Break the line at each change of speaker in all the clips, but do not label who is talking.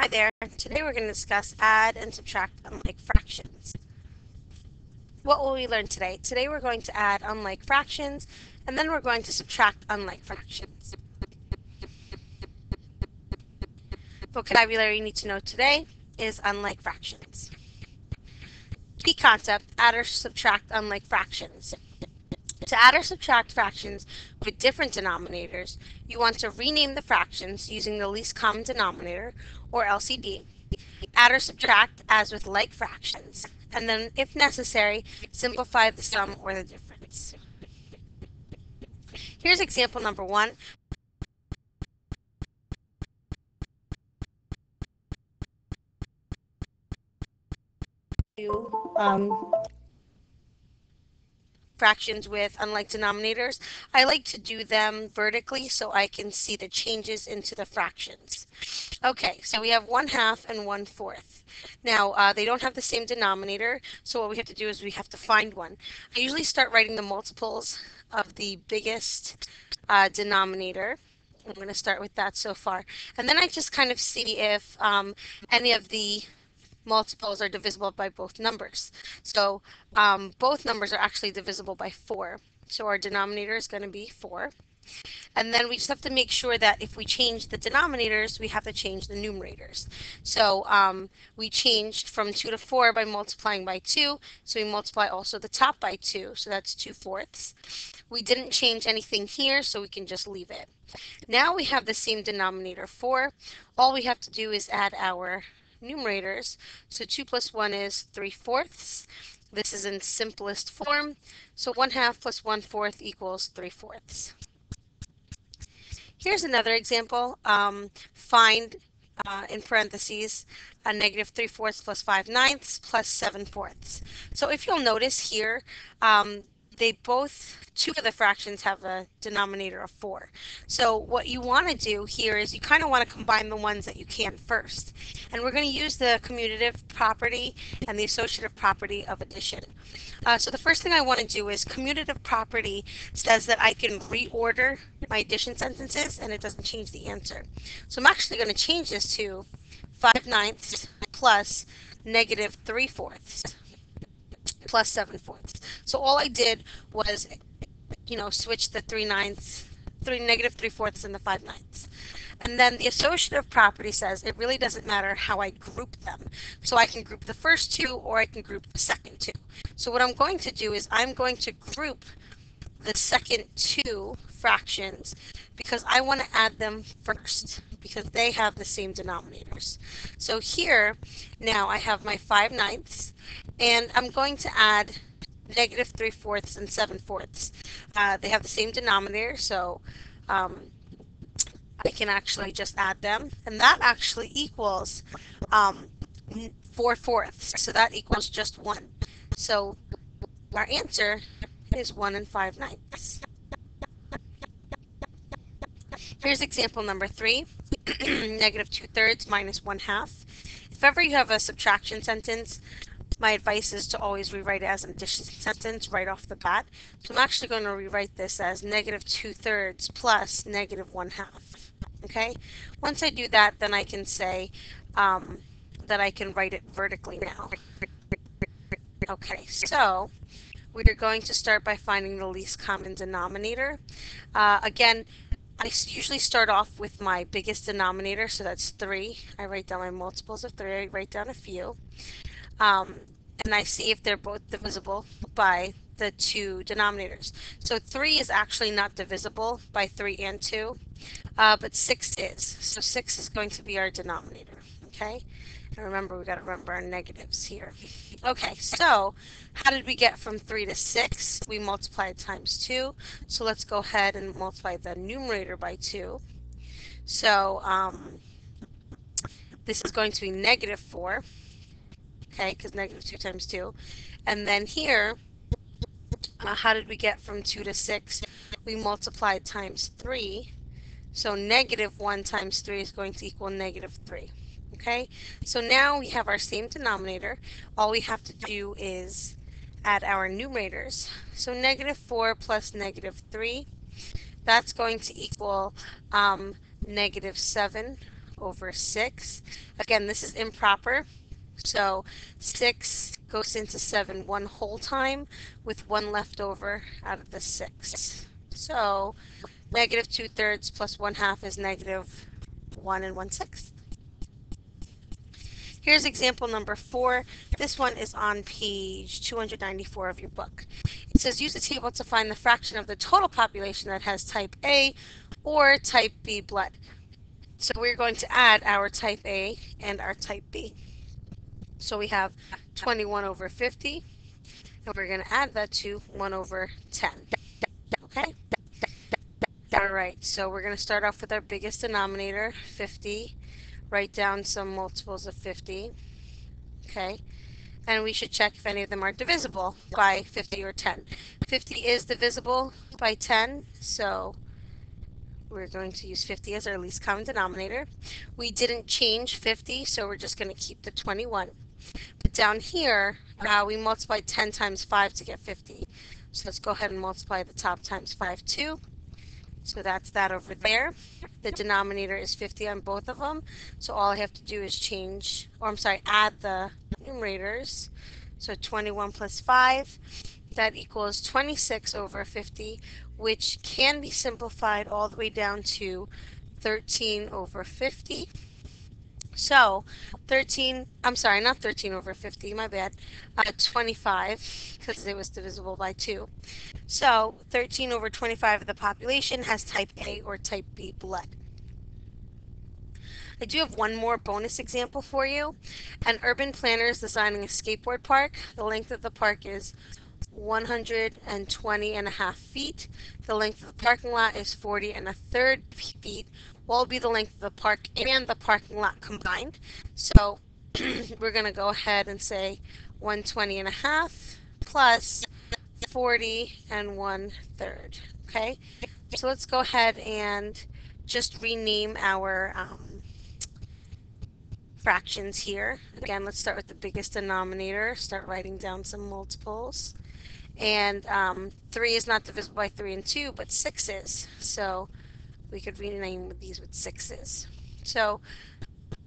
Hi there. Today we're going to discuss add and subtract unlike fractions. What will we learn today? Today we're going to add unlike fractions, and then we're going to subtract unlike fractions. Vocabulary you need to know today is unlike fractions. Key concept, add or subtract unlike fractions. To add or subtract fractions with different denominators, you want to rename the fractions using the least common denominator, or LCD. Add or subtract as with like fractions, and then, if necessary, simplify the sum or the difference. Here's example number 1. Fractions with unlike denominators. I like to do them vertically so I can see the changes into the fractions. Okay, so we have 1/2 and 1/4. Now, they don't have the same denominator, so what we have to do is we have to find one. I usually start writing the multiples of the biggest denominator. I'm going to start with that so far. And then I just kind of see if any of the multiples are divisible by both numbers. So both numbers are actually divisible by 4. So our denominator is going to be 4. And then we just have to make sure that if we change the denominators, we have to change the numerators. So we changed from 2 to 4 by multiplying by 2. So we multiply also the top by 2. So that's 2/4. We didn't change anything here, so we can just leave it. Now we have the same denominator 4. All we have to do is add our numerators. So 2 plus 1 is 3/4. This is in simplest form. So 1/2 plus 1/4 equals 3/4. Here's another example. Find, in parentheses, a negative 3/4 plus 5/9 plus 7/4. So if you'll notice here, two of the fractions have a denominator of 4. So what you want to do here is you kind of want to combine the ones that you can first. And we're going to use the commutative property and the associative property of addition. So the first thing I want to do is commutative property says that I can reorder my addition sentences and it doesn't change the answer. So I'm actually going to change this to 5/9 plus negative 3/4 plus 7/4. So all I did was, switch the negative 3/4 and the 5/9. And then the associative property says it really doesn't matter how I group them. So I can group the first two or I can group the second two. So what I'm going to do is I'm going to group the second two fractions because I want to add them first because they have the same denominators. So here now I have my 5/9 and I'm going to add negative 3/4 and 7/4. They have the same denominator, so I can actually just add them, and that actually equals 4/4. So that equals just 1. So our answer is 1 5/9. Here's example number 3. Negative 2/3 minus 1/2. If ever you have a subtraction sentence, my advice is to always rewrite it as an addition sentence right off the bat. So I'm actually going to rewrite this as negative 2/3 plus negative 1/2. Okay? Once I do that, then I can say that I can write it vertically now. Okay, so we're going to start by finding the least common denominator. Again, I usually start off with my biggest denominator, so that's 3. I write down my multiples of 3. I write down a few. And I see if they're both divisible by the two denominators. So 3 is actually not divisible by 3 and 2, but 6 is. So 6 is going to be our denominator, okay? And remember, we got to remember our negatives here. Okay, so how did we get from 3 to 6? We multiplied times 2. So let's go ahead and multiply the numerator by 2. So this is going to be negative 4. Okay, because negative 2 times 2. And then here, how did we get from 2 to 6? We multiplied times 3. So negative 1 times 3 is going to equal negative 3. Okay, so now we have our same denominator. All we have to do is add our numerators. So negative 4 plus negative 3, that's going to equal negative 7 over 6. Again, this is improper. So 6 goes into 7 one whole time with 1 left over out of the 6. So negative 2/3 plus 1/2 is negative 1 and 1/6. Here's example number 4. This one is on page 294 of your book. It says use the table to find the fraction of the total population that has type A or type B blood. So we're going to add our type A and our type B. So we have 21 over 50, and we're going to add that to 1 over 10. Okay? All right, so we're going to start off with our biggest denominator, 50. Write down some multiples of 50. Okay? And we should check if any of them are divisible by 50 or 10. 50 is divisible by 10, so we're going to use 50 as our least common denominator. We didn't change 50, so we're just going to keep the 21. But down here, we multiplied 10 times 5 to get 50. So let's go ahead and multiply the top times 5 too. So that's that over there. The denominator is 50 on both of them. So all I have to do is add the numerators. So 21 plus 5, that equals 26 over 50, which can be simplified all the way down to 13 over 50. So 13, I'm sorry, not 13 over 50, my bad, 25, because it was divisible by 2. So 13 over 25 of the population has type A or type B blood. I do have one more bonus example for you. An urban planner is designing a skateboard park. The length of the park is 120.5 feet. The length of the parking lot is 40.33 feet. What will be the length of the park and the parking lot combined? So we're going to go ahead and say 120.5 plus 40 1/3. Okay, so let's go ahead and just rename our fractions here. Again, let's start with the biggest denominator. Start writing down some multiples. And 3 is not divisible by 3 and 2, but 6 is. So we could rename these with 6's. So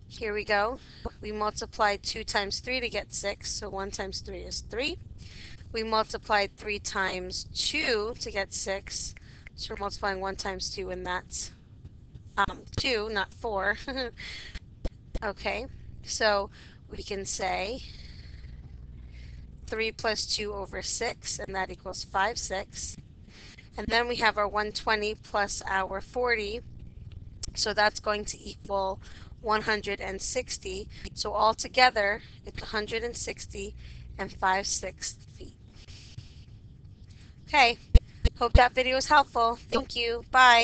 here we go. We multiplied 2 times 3 to get 6. So 1 times 3 is 3. We multiplied 3 times 2 to get 6. So we're multiplying 1 times 2, and that's 2, not 4. Okay, so we can say 3 plus 2 over 6, and that equals 5, 6. And then we have our 120 plus our 40, so that's going to equal 160. So altogether, it's 160 and 5/6 feet. Okay, hope that video was helpful. Thank you. Bye.